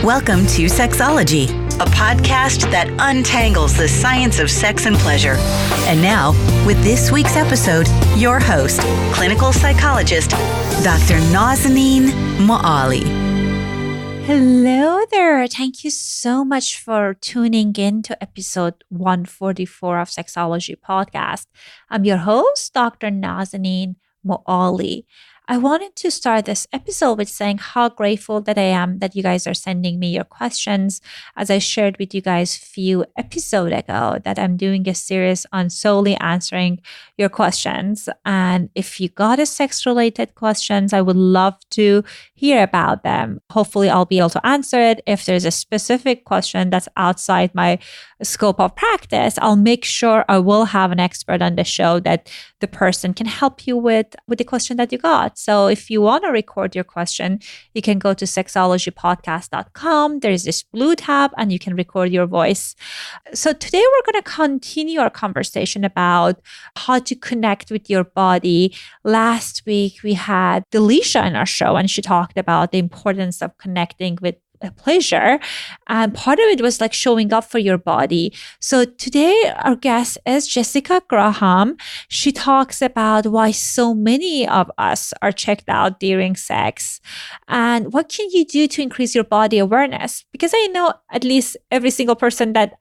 Welcome to Sexology, a podcast that untangles the science of sex and pleasure. And now, with this week's episode, your host, clinical psychologist, Dr. Nazanin Moali. Hello there. Thank you so much for tuning in to episode 144 of Sexology Podcast. I'm your host, Dr. Nazanin Moali. I wanted to start this episode with saying how grateful that I am that you guys are sending me your questions. As I shared with you guys a few episodes ago, that I'm doing a series on solely answering your questions. And if you got a sex-related questions, I would love to hear about them. Hopefully, I'll be able to answer it. If there's a specific question that's outside my scope of practice, I'll make sure I will have an expert on the show that the person can help you with the question that you got. So if you want to record your question, you can go to sexologypodcast.com. There's this blue tab and you can record your voice. So today we're going to continue our conversation about how to connect with your body. Last week we had Delisha in our show and she talked about the importance of connecting with pleasure. And part of it was like showing up for your body. So today our guest is Jessica Graham. She talks about why so many of us are checked out during sex and what can you do to increase your body awareness? Because I know at least every single person that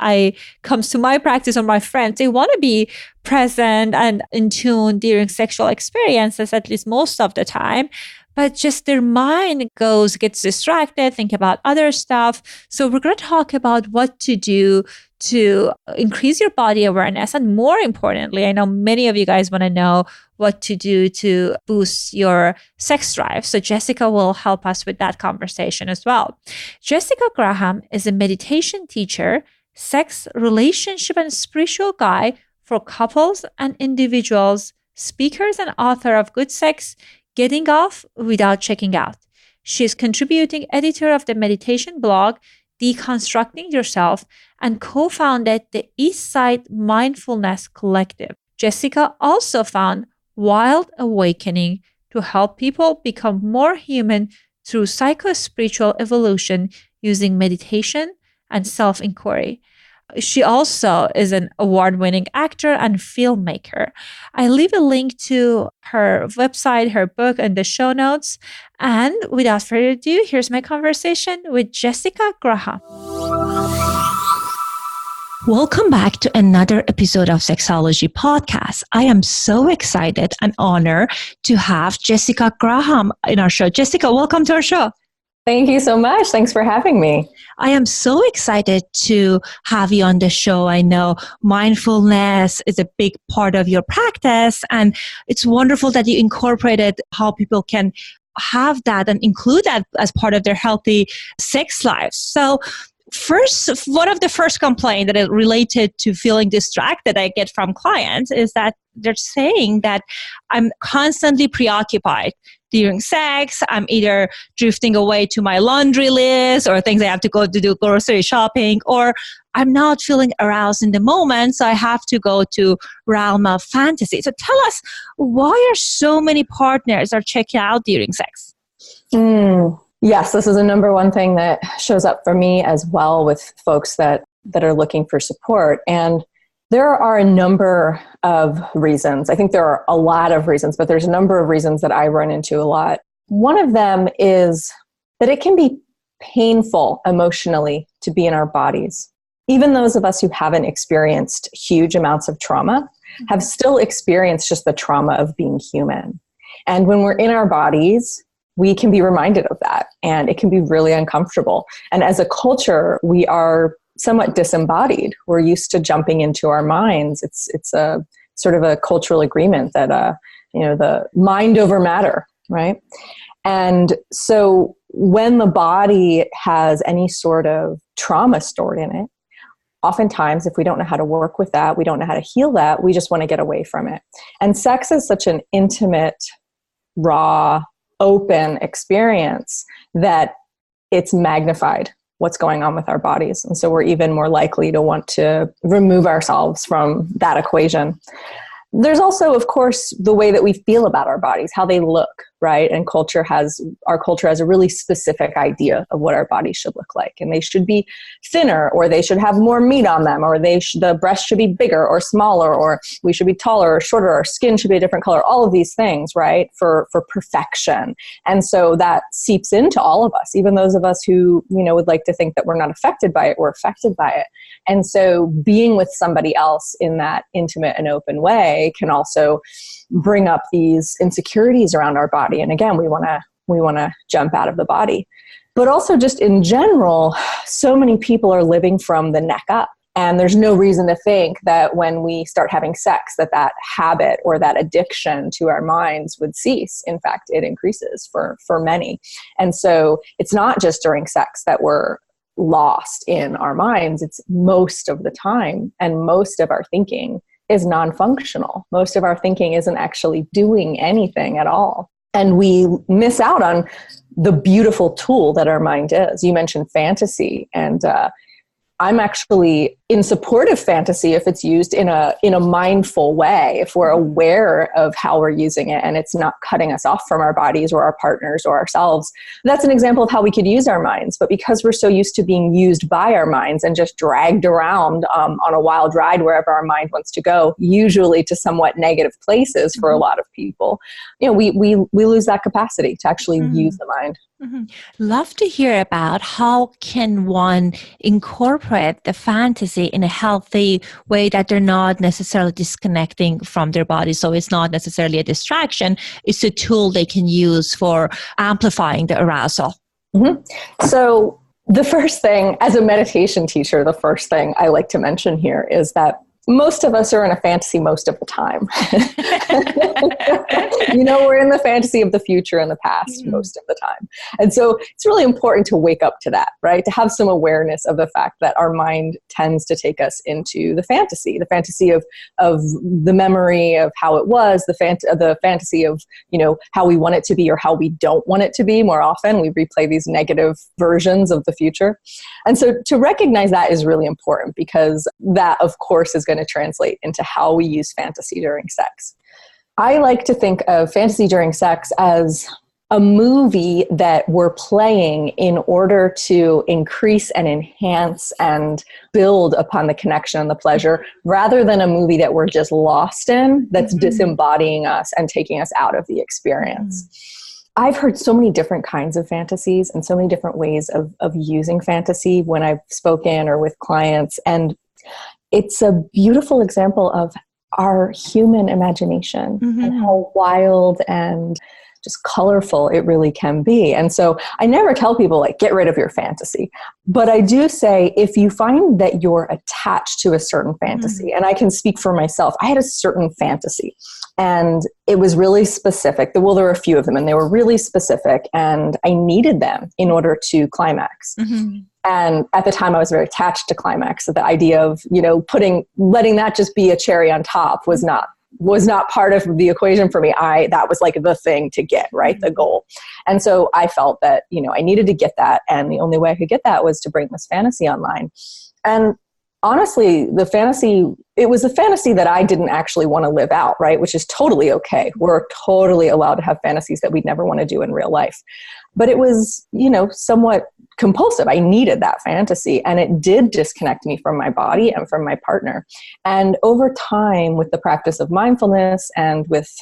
comes to my practice or my friends, they want to be present and in tune during sexual experiences, at least most of the time. But just their mind gets distracted, think about other stuff. So we're going to talk about what to do to increase your body awareness. And more importantly, I know many of you guys want to know what to do to boost your sex drive. So Jessica will help us with that conversation as well. Jessica Graham is a meditation teacher, sex, relationship, and spiritual guide for couples and individuals, speakers and author of Good Sex, Getting Off Without Checking Out. She is contributing editor of the meditation blog, Deconstructing Yourself, and co-founded the Eastside Mindfulness Collective. Jessica also found Wild Awakening to help people become more human through psycho-spiritual evolution using meditation and self-inquiry. She also is an award-winning actor and filmmaker. I leave a link to her website, her book, in the show notes. And without further ado, here's my conversation with Jessica Graham. Welcome back to another episode of Sexology Podcast. I am so excited and honored to have Jessica Graham in our show. Jessica, welcome to our show. Thank you so much. Thanks for having me. I am so excited to have you on the show. I know mindfulness is a big part of your practice, and it's wonderful that you incorporated how people can have that and include that as part of their healthy sex lives. So one of the first complaints that is related to feeling distracted I get from clients is that they're saying that I'm constantly preoccupied during sex. I'm either drifting away to my laundry list or things I have to go to do grocery shopping, or I'm not feeling aroused in the moment, so I have to go to realm of fantasy. So tell us, why are so many partners are checking out during sex? Yes, this is a number one thing that shows up for me as well with folks that are looking for support. And there are a number of reasons. I think there are a lot of reasons, but there's a number of reasons that I run into a lot. One of them is that it can be painful emotionally to be in our bodies. Even those of us who haven't experienced huge amounts of trauma have still experienced just the trauma of being human. And when we're in our bodies, we can be reminded of that, and it can be really uncomfortable. And as a culture, we are somewhat disembodied. We're used to jumping into our minds. It's a sort of a cultural agreement that the mind over matter, right? And so when the body has any sort of trauma stored in it, oftentimes if we don't know how to work with that, we don't know how to heal that, we just want to get away from it. And sex is such an intimate, raw, open experience that it's magnified what's going on with our bodies. And so we're even more likely to want to remove ourselves from that equation. There's also, of course, the way that we feel about our bodies, how they look, right? And our culture has a really specific idea of what our bodies should look like. And they should be thinner, or they should have more meat on them, or the breast should be bigger or smaller, or we should be taller or shorter, our skin should be a different color, all of these things, right? For perfection. And so that seeps into all of us, even those of us who, would like to think that we're not affected by it, we're affected by it. And so being with somebody else in that intimate and open way can also bring up these insecurities around our body. And again, we want to jump out of the body. But also just in general, so many people are living from the neck up. And there's no reason to think that when we start having sex, that habit or that addiction to our minds would cease. In fact, it increases for many. And so it's not just during sex that we're lost in our minds. It's most of the time. And most of our thinking is non-functional. Most of our thinking isn't actually doing anything at all. And we miss out on the beautiful tool that our mind is. You mentioned fantasy, and I'm actually in support of fantasy if it's used in a mindful way, if we're aware of how we're using it and it's not cutting us off from our bodies or our partners or ourselves. That's an example of how we could use our minds. But because we're so used to being used by our minds and just dragged around on a wild ride wherever our mind wants to go, usually to somewhat negative places for a lot of people, we lose that capacity to actually use the mind. Mm-hmm. Love to hear about how can one incorporate the fantasy in a healthy way that they're not necessarily disconnecting from their body. So it's not necessarily a distraction. It's a tool they can use for amplifying the arousal. Mm-hmm. So the first thing, as a meditation teacher, the first thing I like to mention here is that most of us are in a fantasy most of the time. We're in the fantasy of the future and the past most of the time. And so it's really important to wake up to that, right? To have some awareness of the fact that our mind tends to take us into the fantasy of the memory of how it was, the fantasy of, how we want it to be or how we don't want it to be. More often we replay these negative versions of the future. And so to recognize that is really important, because that, of course, is going to translate into how we use fantasy during sex. I like to think of fantasy during sex as a movie that we're playing in order to increase and enhance and build upon the connection and the pleasure, rather than a movie that we're just lost in, that's disembodying us and taking us out of the experience. I've heard so many different kinds of fantasies and so many different ways of using fantasy when I've spoken or with clients. And it's a beautiful example of our human imagination and how wild and just colorful it really can be. And so I never tell people, get rid of your fantasy. But I do say, if you find that you're attached to a certain fantasy, and I can speak for myself, I had a certain fantasy and it was really specific. Well, there were a few of them and they were really specific and I needed them in order to climax. And at the time I was very attached to climax. So the idea of, letting that just be a cherry on top was not part of the equation for me. That was the thing to get, right? The goal. And so I felt that, I needed to get that. And the only way I could get that was to bring this fantasy online. And honestly, it was a fantasy that I didn't actually want to live out, right? Which is totally okay. We're totally allowed to have fantasies that we'd never want to do in real life. But it was, somewhat compulsive. I needed that fantasy, and it did disconnect me from my body and from my partner. And over time, with the practice of mindfulness and with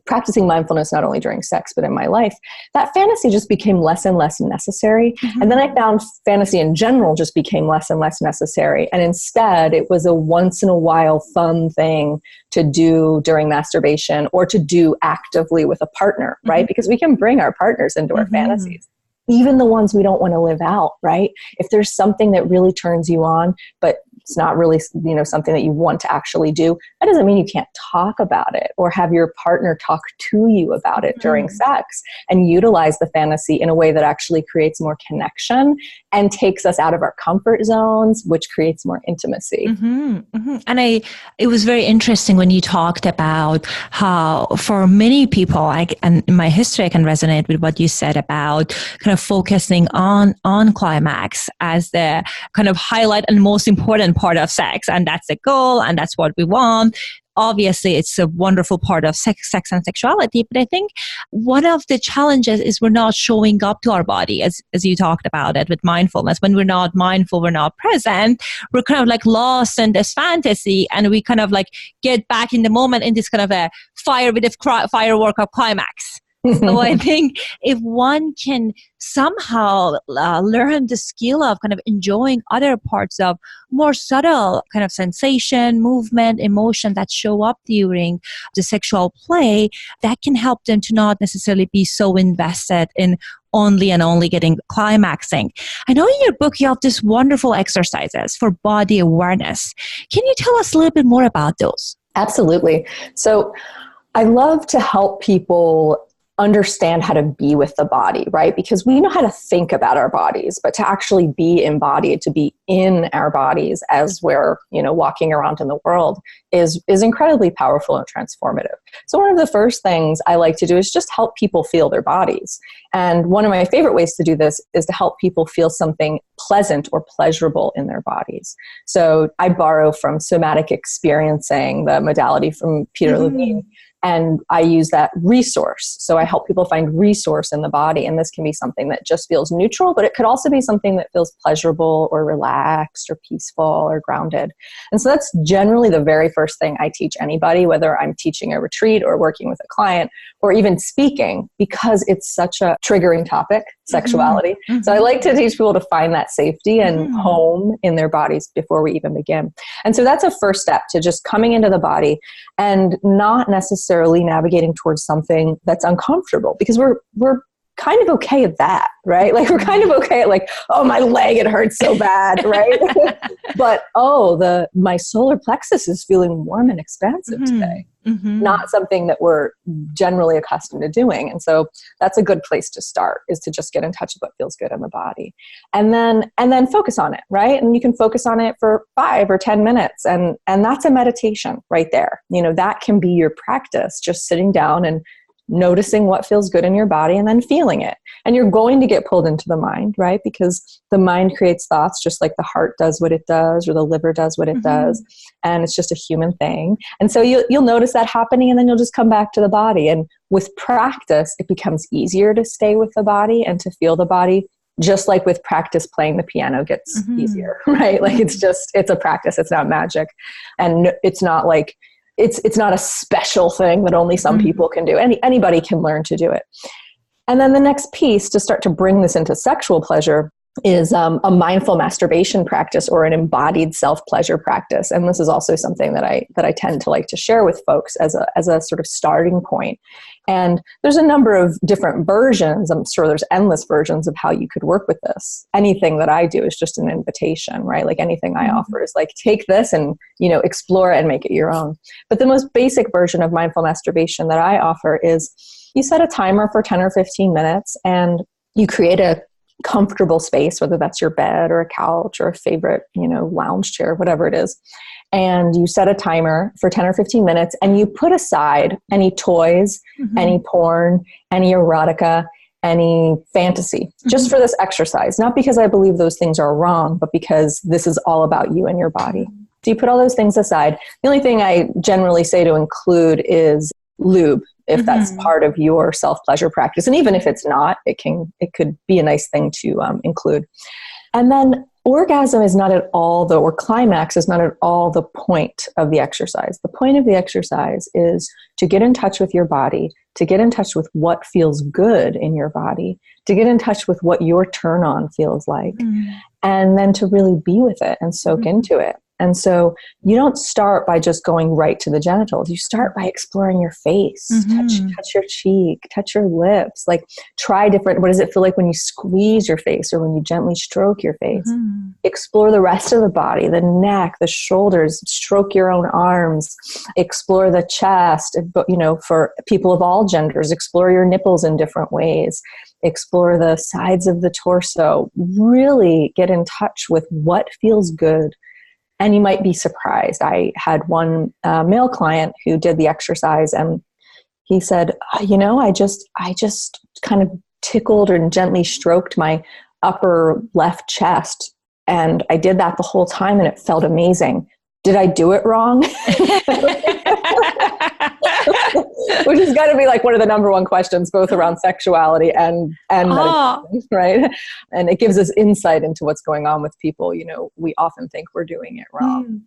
practicing mindfulness not only during sex but in my life, that fantasy just became less and less necessary. And then I found fantasy in general just became less and less necessary. And instead, it was a once in a while fun thing to do during masturbation or to do actively with a partner, right? Because we can bring our partners into our fantasies. Even the ones we don't want to live out, right? If there's something that really turns you on, but it's not really, something that you want to actually do, that doesn't mean you can't talk about it or have your partner talk to you about it during sex, and utilize the fantasy in a way that actually creates more connection and takes us out of our comfort zones, which creates more intimacy. And it was very interesting when you talked about how for many people, and in my history, I can resonate with what you said about kind of focusing on climax as the kind of highlight and most important part of sex. And that's the goal and that's what we want. obviously it's a wonderful part of sex and sexuality, but I think one of the challenges is we're not showing up to our body, as you talked about it with mindfulness. When we're not mindful, we're not present, we're kind of like lost in this fantasy, and we kind of like get back in the moment in this kind of a firework of climax. So I think if one can somehow learn the skill of kind of enjoying other parts of more subtle kind of sensation, movement, emotion that show up during the sexual play, that can help them to not necessarily be so invested in only getting climaxing. I know in your book you have these wonderful exercises for body awareness. Can you tell us a little bit more about those? Absolutely. So I love to help people understand how to be with the body, right? Because we know how to think about our bodies, but to actually be embodied, to be in our bodies as we're, walking around in the world is incredibly powerful and transformative. So one of the first things I like to do is just help people feel their bodies. And one of my favorite ways to do this is to help people feel something pleasant or pleasurable in their bodies. So I borrow from somatic experiencing, the modality from Peter Levine. And I use that resource. So I help people find resource in the body. And this can be something that just feels neutral, but it could also be something that feels pleasurable or relaxed or peaceful or grounded. And so that's generally the very first thing I teach anybody, whether I'm teaching a retreat or working with a client or even speaking, because it's such a triggering topic, sexuality. Mm-hmm. So I like to teach people to find that safety and home in their bodies before we even begin. And so that's a first step to just coming into the body and not necessarily navigating towards something that's uncomfortable, because we're kind of okay at that, right? Like we're kind of okay at like, oh, my leg, it hurts so bad, right? But my solar plexus is feeling warm and expansive today. Not something that we're generally accustomed to doing. And so that's a good place to start, is to just get in touch with what feels good in the body. And then focus on it, right? And you can focus on it for 5 or 10 minutes. And that's a meditation right there. That can be your practice, just sitting down and noticing what feels good in your body and then feeling it. And you're going to get pulled into the mind, right? Because the mind creates thoughts just like the heart does what it does, or the liver does what it does. And it's just a human thing. And so you'll notice that happening, and then you'll just come back to the body. And with practice, it becomes easier to stay with the body and to feel the body. Just like with practice, playing the piano gets easier, right? Like it's a practice. It's not magic. And it's not like, it's not a special thing that only some people can do. Anybody can learn to do it. And then the next piece to start to bring this into sexual pleasure is a mindful masturbation practice, or an embodied self-pleasure practice. And this is also something that I tend to like to share with folks as a sort of starting point. And there's a number of different versions. I'm sure there's endless versions of how you could work with this. Anything that I do is just an invitation, right? Like anything I offer is like, take this and, explore it and make it your own. But the most basic version of mindful masturbation that I offer is you set a timer for 10 or 15 minutes and you create a comfortable space, whether that's your bed or a couch or a favorite, lounge chair, whatever it is. And you set a timer for 10 or 15 minutes and you put aside any toys, any porn, any erotica, any fantasy, just for this exercise. Not because I believe those things are wrong, but because this is all about you and your body. So you put all those things aside. The only thing I generally say to include is lube, if that's part of your self-pleasure practice. And even if it's not, it could be a nice thing to include. And then orgasm is not at all or climax is not at all the point of the exercise. The point of the exercise is to get in touch with your body, to get in touch with what feels good in your body, to get in touch with what your turn on feels like, and then to really be with it and soak into it. And so you don't start by just going right to the genitals. You start by exploring your face, touch your cheek, touch your lips, like try different, what does it feel like when you squeeze your face or when you gently stroke your face? Explore the rest of the body, the neck, the shoulders, stroke your own arms, explore the chest, for people of all genders, explore your nipples in different ways, explore the sides of the torso, really get in touch with what feels good. And you might be surprised. I had one male client who did the exercise, and he said, I just kind of tickled and gently stroked my upper left chest. And I did that the whole time and it felt amazing. did I do it wrong? Which has got to be like one of the number one questions, both around sexuality and meditation, right? And it gives us insight into what's going on with people. We often think we're doing it wrong.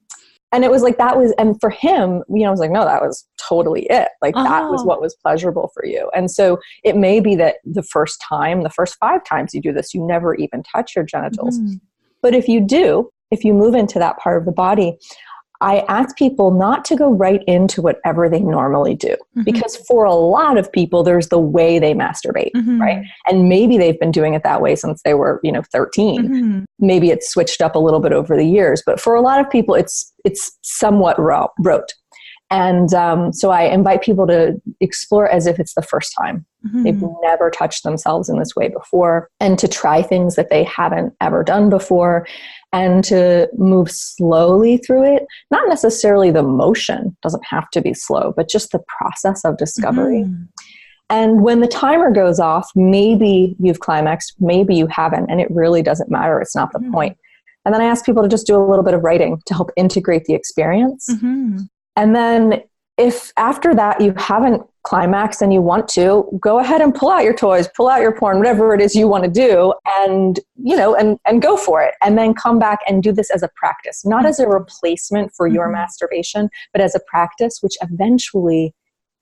And it was like, and for him, I was like, no, that was totally it. Like that was what was pleasurable for you. And so it may be that the first 5 times you do this, you never even touch your genitals. But if you move into that part of the body, I ask people not to go right into whatever they normally do. Because for a lot of people, there's the way they masturbate, right? And maybe they've been doing it that way since they were, 13. Maybe it's switched up a little bit over the years, but for a lot of people, it's somewhat rote. And so I invite people to explore as if it's the first time. They've never touched themselves in this way before, and to try things that they haven't ever done before, and to move slowly through it. Not necessarily the motion, doesn't have to be slow, but just the process of discovery. And when the timer goes off, maybe you've climaxed, maybe you haven't, and it really doesn't matter. It's not the point. And then I ask people to just do a little bit of writing to help integrate the experience. And then if after that you haven't climaxed and you want to, go ahead and pull out your toys, pull out your porn, whatever it is you want to do, and and go for it. And then come back and do this as a practice, not as a replacement for your masturbation, but as a practice which eventually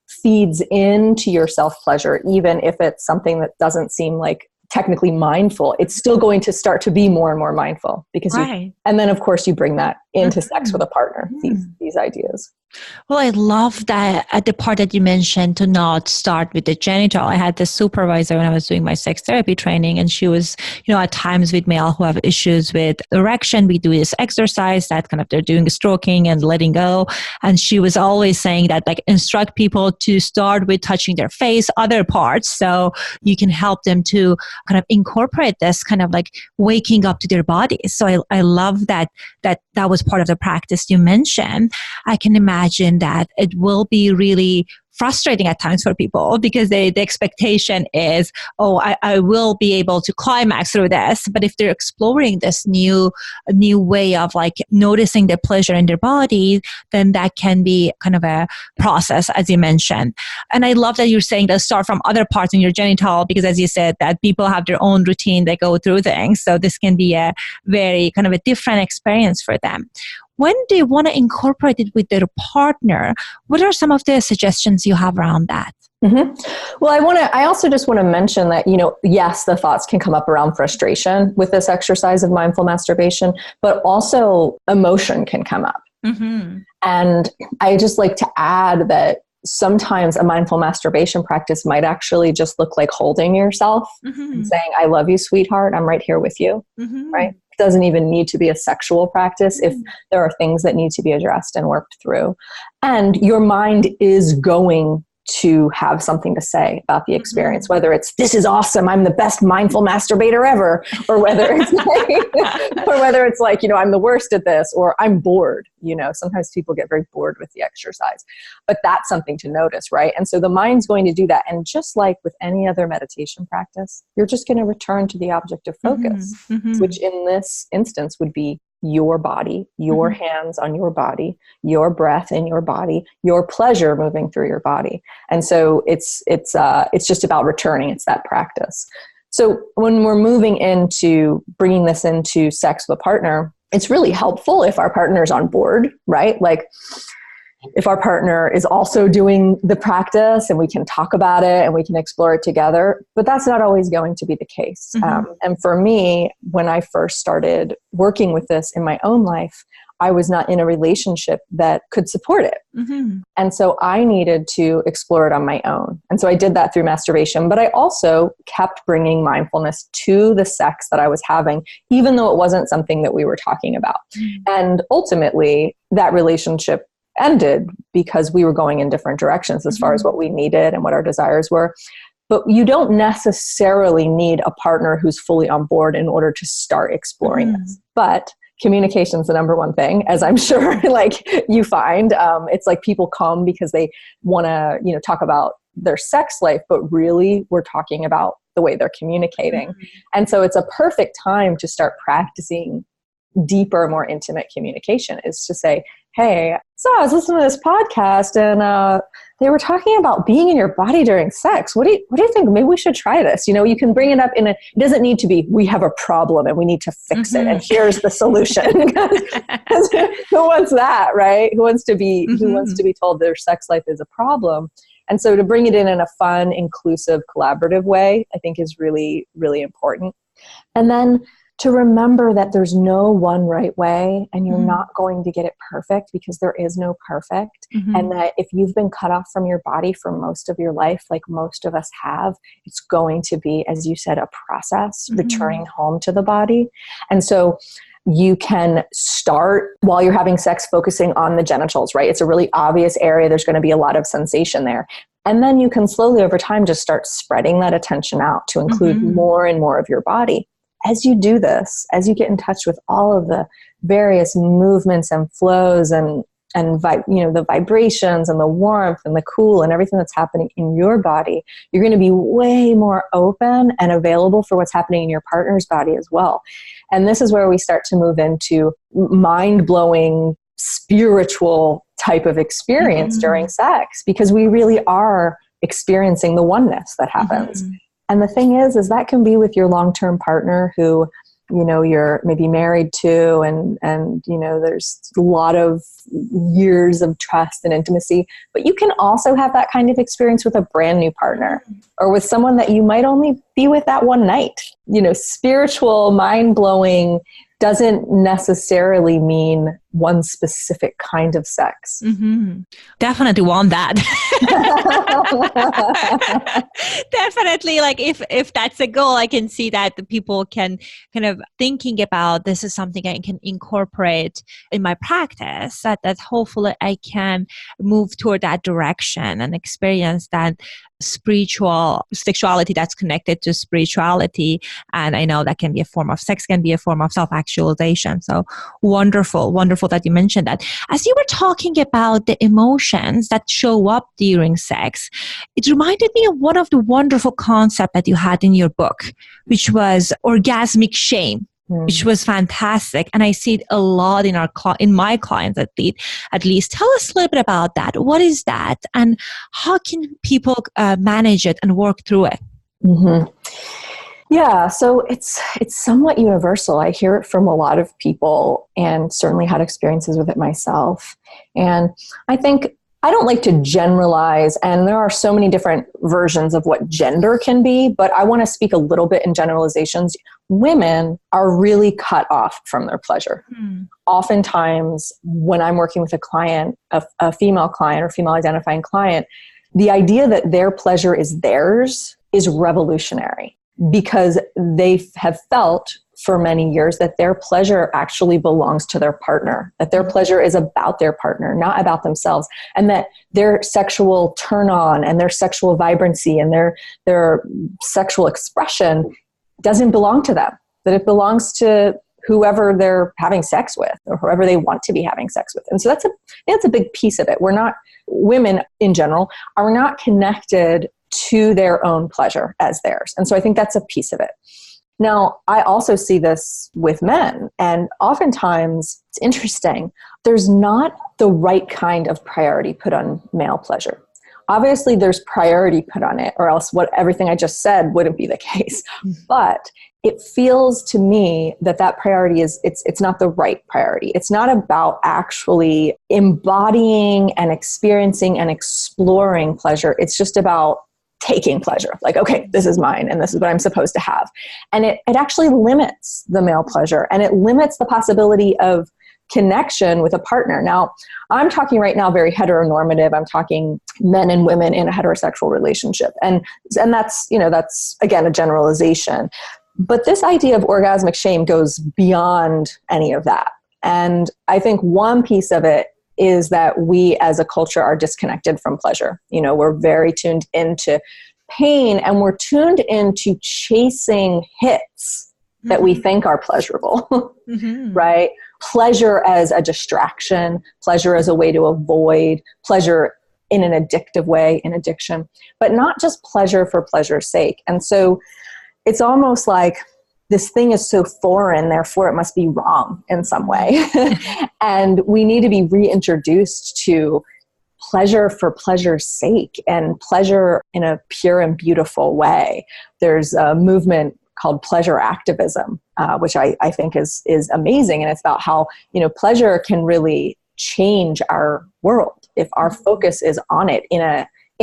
feeds into your self-pleasure. Even if it's something that doesn't seem like technically mindful, it's still going to start to be more and more mindful because and then of course you bring that into sex with a partner, these ideas. Well, I love that at the part that you mentioned to not start with the genital. I had this supervisor when I was doing my sex therapy training, and she was, at times with male who have issues with erection, we do this exercise that kind of they're doing stroking and letting go. And she was always saying that instruct people to start with touching their face, other parts, so you can help them to kind of incorporate this kind of waking up to their bodies. So I love that was part of the practice you mentioned. I can imagine that it will be really frustrating at times for people because the expectation is, I will be able to climax through this. But if they're exploring this new way of noticing the pleasure in their body, then that can be kind of a process, as you mentioned. And I love that you're saying that start from other parts in your genital, because as you said, that people have their own routine, they go through things. So this can be a very kind of a different experience for them. When they want to incorporate it with their partner, what are some of the suggestions you have around that? Well, I also just want to mention that, yes, the thoughts can come up around frustration with this exercise of mindful masturbation, but also emotion can come up. And I just like to add that sometimes a mindful masturbation practice might actually just look like holding yourself and saying, I love you, sweetheart. I'm right here with you. Right? It doesn't even need to be a sexual practice if there are things that need to be addressed and worked through. And your mind is going to have something to say about the experience, whether it's, this is awesome, I'm the best mindful masturbator ever, or whether it's I'm the worst at this, or I'm bored. Sometimes people get very bored with the exercise, but that's something to notice, right? And so the mind's going to do that. And just like with any other meditation practice, you're just going to return to the object of focus, which in this instance would be your body, your hands on your body, your breath in your body, your pleasure moving through your body. And so it's just about returning. It's that practice. So when we're moving into bringing this into sex with a partner, it's really helpful if our partner's on board, right? If our partner is also doing the practice and we can talk about it and we can explore it together, but that's not always going to be the case. And for me, when I first started working with this in my own life, I was not in a relationship that could support it. And so I needed to explore it on my own. And so I did that through masturbation, but I also kept bringing mindfulness to the sex that I was having, even though it wasn't something that we were talking about. And ultimately, that relationship ended because we were going in different directions as far as what we needed and what our desires were. But you don't necessarily need a partner who's fully on board in order to start exploring this. But communication is the number one thing, as I'm sure you find. It's people come because they want to talk about their sex life, but really we're talking about the way they're communicating. And so it's a perfect time to start practicing deeper, more intimate communication, is to say, hey, so I was listening to this podcast and they were talking about being in your body during sex. What do you think? Maybe we should try this. You can bring it up it doesn't need to be, we have a problem and we need to fix it. And here's the solution. Who wants that, right? Who wants to be told their sex life is a problem? And so to bring it in a fun, inclusive, collaborative way, I think is really, really important. And then to remember that there's no one right way and you're not going to get it perfect because there is no perfect. And that if you've been cut off from your body for most of your life, like most of us have, it's going to be, as you said, a process returning home to the body. And so you can start while you're having sex focusing on the genitals, right? It's a really obvious area. There's going to be a lot of sensation there. And then you can slowly over time just start spreading that attention out to include more and more of your body. As you do this, as you get in touch with all of the various movements and flows and the vibrations and the warmth and the cool and everything that's happening in your body, you're going to be way more open and available for what's happening in your partner's body as well. And this is where we start to move into mind-blowing spiritual type of experience during sex, because we really are experiencing the oneness that happens. And the thing is that can be with your long-term partner who, you're maybe married to, and there's a lot of years of trust and intimacy, but you can also have that kind of experience with a brand new partner or with someone that you might only be with that one night. Spiritual, mind-blowing doesn't necessarily mean one specific kind of sex. Definitely want that. Definitely, like if that's a goal, I can see that the people can kind of thinking about this is something I can incorporate in my practice, that hopefully I can move toward that direction and experience that spiritual sexuality that's connected to spirituality. And I know that can be a form of sex, can be a form of self-actualization. So wonderful that you mentioned that. As you were talking about the emotions that show up during sex, it reminded me of one of the wonderful concepts that you had in your book, which was orgasmic shame. Which was fantastic. And I see it a lot in my clients at least. Tell us a little bit about that. What is that? And how can people manage it and work through it? Yeah, so it's somewhat universal. I hear it from a lot of people and certainly had experiences with it myself. And I think I don't like to generalize, and there are so many different versions of what gender can be, but I want to speak a little bit in generalizations. Women are really cut off from their pleasure. Oftentimes, when I'm working with a client, a female client or female identifying client, the idea that their pleasure is theirs is revolutionary because they have felt for many years that their pleasure actually belongs to their partner, that their pleasure is about their partner, not about themselves, and that their sexual turn on and their sexual vibrancy and their sexual expression doesn't belong to them, that it belongs to whoever they're having sex with or whoever they want to be having sex with. And so that's a big piece of it. Women in general are not connected to their own pleasure as theirs. And so I think that's a piece of it. Now, I also see this with men, and oftentimes it's interesting. There's not the right kind of priority put on male pleasure. Obviously, there's priority put on it, or else everything I just said wouldn't be the case. But it feels to me that priority it's not the right priority. It's not about actually embodying and experiencing and exploring pleasure. It's just about taking pleasure. Like, okay, this is mine and this is what I'm supposed to have. And it actually limits the male pleasure, and it limits the possibility of connection with a partner. Now, I'm talking right now very heteronormative. I'm talking men and women in a heterosexual relationship. And that's again, a generalization. But this idea of orgasmic shame goes beyond any of that. And I think one piece of it is that we as a culture are disconnected from pleasure. We're very tuned into pain, and we're tuned into chasing hits that we think are pleasurable, right? Pleasure as a distraction, pleasure as a way to avoid, pleasure in an addictive way, in addiction, but not just pleasure for pleasure's sake. And so it's almost like this thing is so foreign, therefore it must be wrong in some way. And we need to be reintroduced to pleasure for pleasure's sake and pleasure in a pure and beautiful way. There's a movement called pleasure activism, which I think is amazing. And it's about how, pleasure can really change our world if our focus is on it in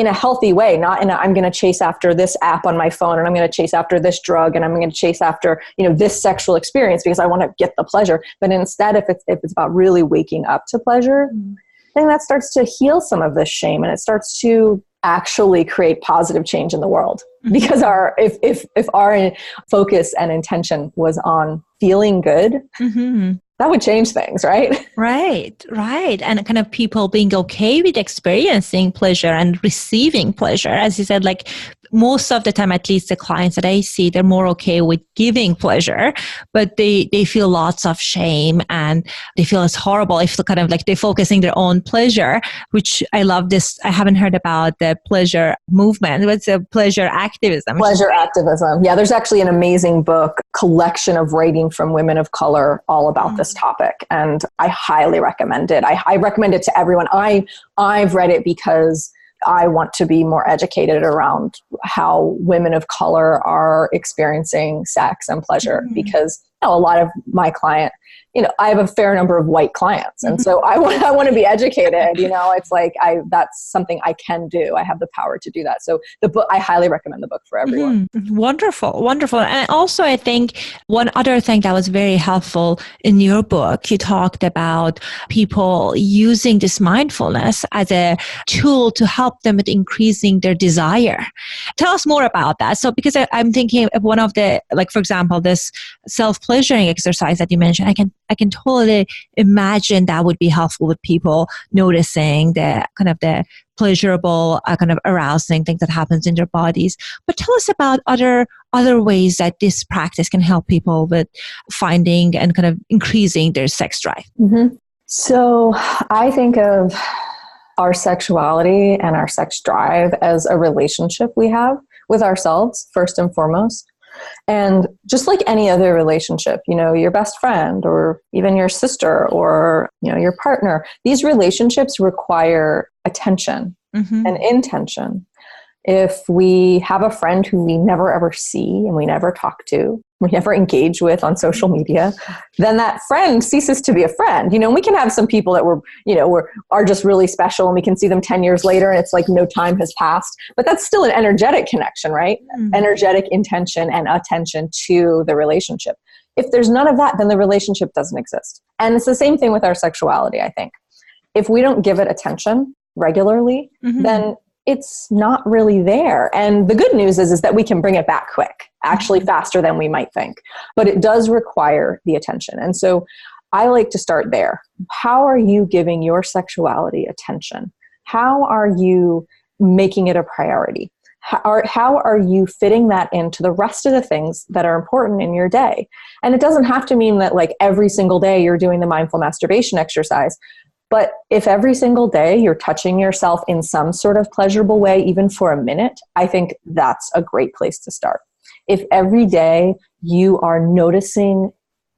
a healthy way, not in a, I'm going to chase after this app on my phone, and I'm going to chase after this drug, and I'm going to chase after, this sexual experience because I want to get the pleasure. But instead, if it's about really waking up to pleasure, then that starts to heal some of this shame, and it starts to actually create positive change in the world. Because if our focus and intention was on feeling good, that would change things, right? Right. And kind of people being okay with experiencing pleasure and receiving pleasure. As you said, like most of the time, at least the clients that I see, they're more okay with giving pleasure, but they feel lots of shame and they feel it's horrible if kind of like they're focusing their own pleasure, which I love this. I haven't heard about the pleasure movement. What's a pleasure activism? Pleasure activism. Yeah, there's actually an amazing book collection of writing from women of color all about this topic. And I highly recommend it. I recommend it to everyone. I've read it because I want to be more educated around how women of color are experiencing sex and pleasure, because a lot of my client, I have a fair number of white clients. And so I want to be educated, it's like, that's something I can do. I have the power to do that. So the book, I highly recommend the book for everyone. Wonderful. And also I think one other thing that was very helpful in your book, you talked about people using this mindfulness as a tool to help them with increasing their desire. Tell us more about that. So because I'm thinking of one of the, like, for example, this self-pleasuring exercise that you mentioned, I can totally imagine that would be helpful with people noticing the kind of the pleasurable, kind of arousing thing that happens in their bodies. But tell us about other ways that this practice can help people with finding and kind of increasing their sex drive. So I think of our sexuality and our sex drive as a relationship we have with ourselves, first and foremost. And just like any other relationship, your best friend or even your sister or, your partner, these relationships require attention and intention. If we have a friend who we never ever see and we never talk to, we never engage with on social media, then that friend ceases to be a friend. We can have some people that are just really special and we can see them 10 years later and it's like no time has passed, but that's still an energetic connection, right? Energetic intention and attention to the relationship. If there's none of that, then the relationship doesn't exist. And it's the same thing with our sexuality, I think. If we don't give it attention regularly, then it's not really there. And the good news is that we can bring it back quick, actually faster than we might think. But it does require the attention. And so I like to start there. How are you giving your sexuality attention? How are you making it a priority? How are you fitting that into the rest of the things that are important in your day? And it doesn't have to mean that like every single day you're doing the mindful masturbation exercise. But if every single day you're touching yourself in some sort of pleasurable way, even for a minute, I think that's a great place to start. If every day you are noticing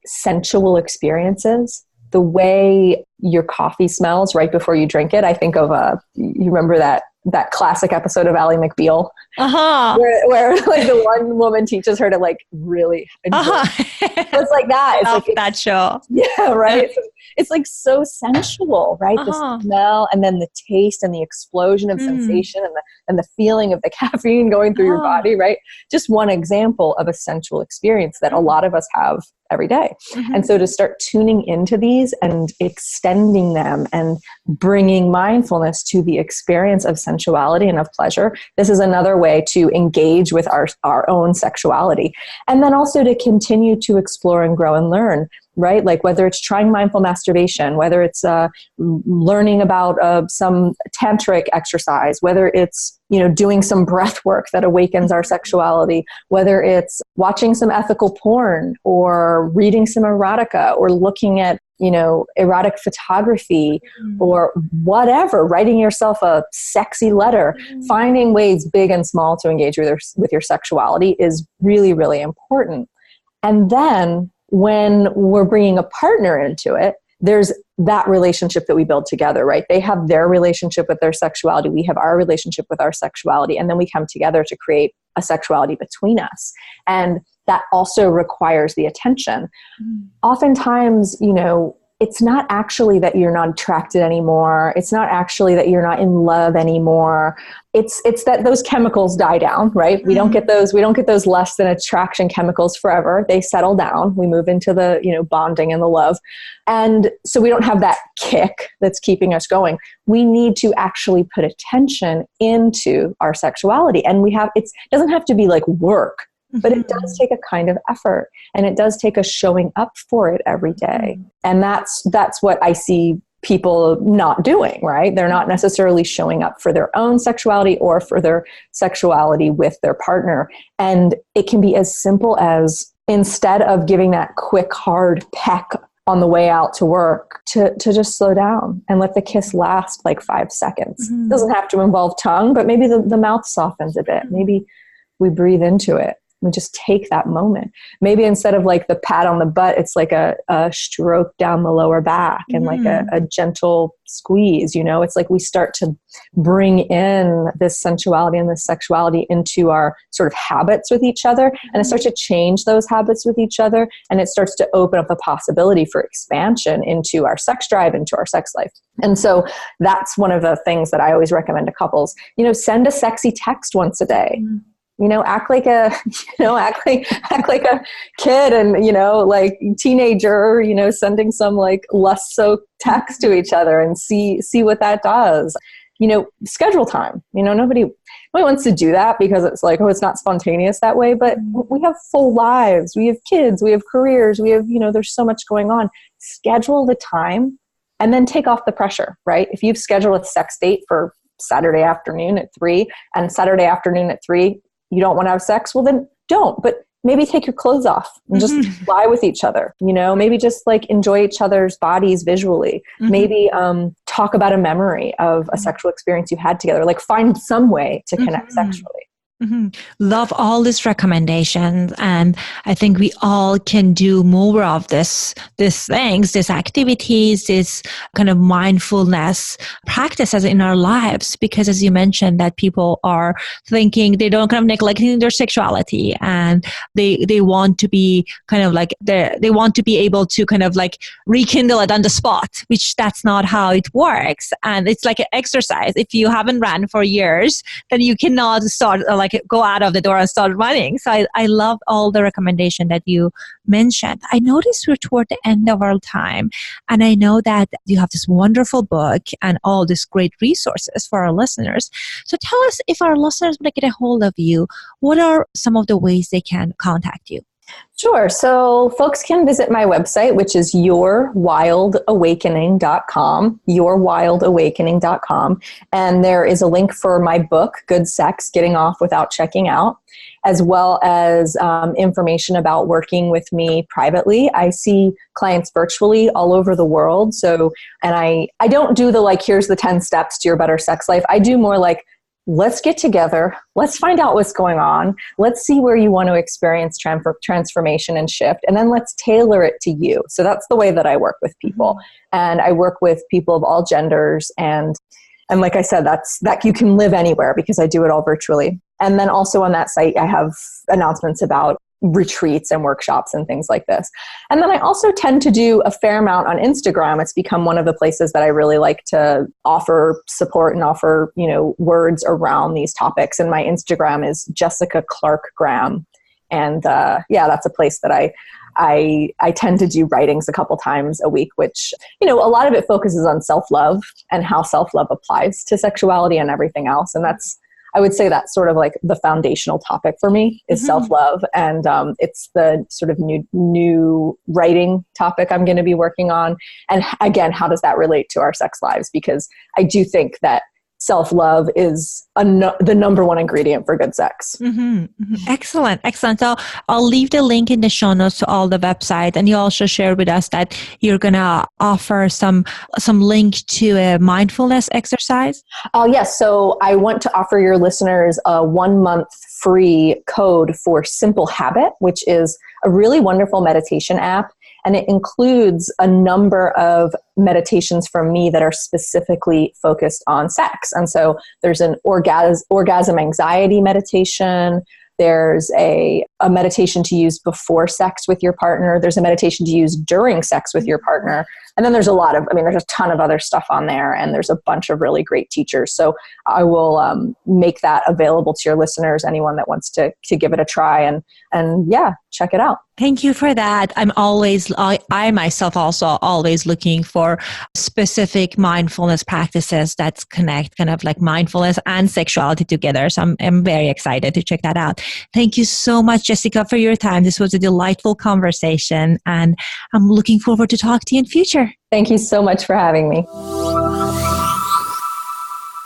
sensual experiences, the way your coffee smells right before you drink it, I think of you remember that classic episode of Ally McBeal, where like the one woman teaches her to like really enjoy. It's like that. It's like that show. Yeah, right. It's like so sensual, right? The smell and then the taste and the explosion of sensation and the feeling of the caffeine going through your body, right? Just one example of a sensual experience that a lot of us have every day. And so to start tuning into these and extending them and bringing mindfulness to the experience of sensuality and of pleasure, this is another way to engage with our own sexuality. And then also to continue to explore and grow and learn, right? Like whether it's trying mindful masturbation, whether it's learning about some tantric exercise, whether it's doing some breath work that awakens our sexuality, whether it's watching some ethical porn or reading some erotica or looking at erotic photography or whatever, writing yourself a sexy letter, finding ways big and small to engage with your sexuality is really, really important. And then when we're bringing a partner into it, there's that relationship that we build together, right? They have their relationship with their sexuality. We have our relationship with our sexuality. And then we come together to create a sexuality between us. And that also requires the attention. Oftentimes, it's not actually that you're not attracted anymore. It's not actually that you're not in love anymore. It's that those chemicals die down, right? We don't get those less than attraction chemicals forever. They settle down. We move into the, bonding and the love. And so we don't have that kick that's keeping us going. We need to actually put attention into our sexuality. And it doesn't have to be like work, but it does take a kind of effort, and it does take a showing up for it every day. And that's what I see people not doing, right? They're not necessarily showing up for their own sexuality or for their sexuality with their partner. And it can be as simple as, instead of giving that quick, hard peck on the way out to work, to just slow down and let the kiss last like 5 seconds. It doesn't have to involve tongue, but maybe the mouth softens a bit. Maybe we breathe into it. We just take that moment. Maybe instead of like the pat on the butt, it's like a stroke down the lower back and like a gentle squeeze. It's like we start to bring in this sensuality and this sexuality into our sort of habits with each other. And it starts to change those habits with each other. And it starts to open up the possibility for expansion into our sex drive, into our sex life. And so that's one of the things that I always recommend to couples. Send a sexy text once a day. Act like a kid and, like teenager, sending some like lust soaked text to each other and see what that does. Schedule time. Nobody wants to do that because it's like, it's not spontaneous that way, but we have full lives. We have kids, we have careers, we have, there's so much going on. Schedule the time and then take off the pressure, right? If you've scheduled a sex date for Saturday afternoon at 3 and Saturday afternoon at 3, you don't want to have sex, well then don't. But maybe take your clothes off and just lie with each other. Maybe just like enjoy each other's bodies visually. Maybe talk about a memory of a sexual experience you had together. Like find some way to connect sexually. Love all these recommendations, and I think we all can do more of these things, these activities, this kind of mindfulness practices in our lives. Because as you mentioned, that people are thinking they don't kind of neglecting their sexuality, and they want to be kind of like they want to be able to kind of like rekindle it on the spot, which that's not how it works. And it's like an exercise. If you haven't ran for years, then you cannot start go out of the door and start running. So I love all the recommendation that you mentioned. I noticed we're toward the end of our time, and I know that you have this wonderful book and all these great resources for our listeners. So tell us, if our listeners want to get a hold of you, what are some of the ways they can contact you? Sure. So folks can visit my website, which is yourwildawakening.com, yourwildawakening.com. And there is a link for my book, Good Sex, Getting Off Without Checking Out, as well as information about working with me privately. I see clients virtually all over the world. So, and I don't do the here's the 10 steps to your better sex life. I do more like, let's get together. Let's find out what's going on. Let's see where you want to experience transformation and shift. And then let's tailor it to you. So that's the way that I work with people. And I work with people of all genders. And like I said, that you can live anywhere because I do it all virtually. And then also on that site, I have announcements about retreats and workshops and things like this. And then I also tend to do a fair amount on Instagram. It's become one of the places that I really like to offer support and offer, words around these topics. And my Instagram is Jessica Clark Graham. And that's a place that I tend to do writings a couple times a week, which, a lot of it focuses on self-love and how self-love applies to sexuality and everything else. And I would say that's sort of like the foundational topic for me is self-love. And it's the sort of new writing topic I'm going to be working on. And again, how does that relate to our sex lives? Because I do think that self-love is the number one ingredient for good sex. Excellent. So I'll leave the link in the show notes to all the website. And you also shared with us that you're going to offer some link to a mindfulness exercise. Yes. So I want to offer your listeners a 1-month free code for Simple Habit, which is a really wonderful meditation app. And it includes a number of meditations from me that are specifically focused on sex. And so there's an orgasm anxiety meditation. There's a meditation to use before sex with your partner. There's a meditation to use during sex with your partner. And then there's there's a ton of other stuff on there, and there's a bunch of really great teachers. So I will make that available to your listeners, anyone that wants to give it a try, and check it out. Thank you for that. I myself also always looking for specific mindfulness practices that connect kind of like mindfulness and sexuality together. So I'm very excited to check that out. Thank you so much, Jessica, for your time. This was a delightful conversation, and I'm looking forward to talk to you in future. Thank you so much for having me.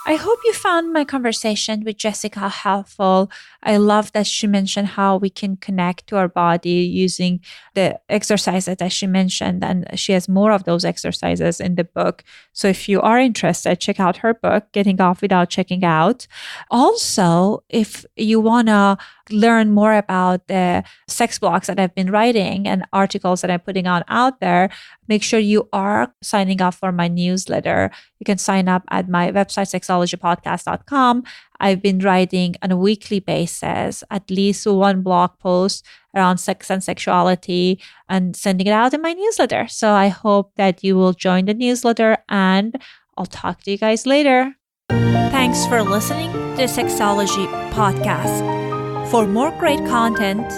I hope you found my conversation with Jessica helpful. I love that she mentioned how we can connect to our body using the exercises that she mentioned, and she has more of those exercises in the book. So if you are interested, check out her book, Getting Off Without Checking Out. Also, if you want to learn more about the sex blogs that I've been writing and articles that I'm putting out there, make sure you are signing up for my newsletter. You can sign up at my website, sexologypodcast.com. I've been writing on a weekly basis, at least one blog post around sex and sexuality, and sending it out in my newsletter. So I hope that you will join the newsletter, and I'll talk to you guys later. Thanks for listening to the Sexology Podcast. For more great content,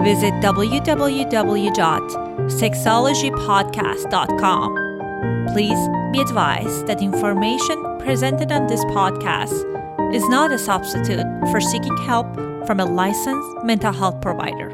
visit www.sexologypodcast.com. Please be advised that information presented on this podcast is not a substitute for seeking help from a licensed mental health provider.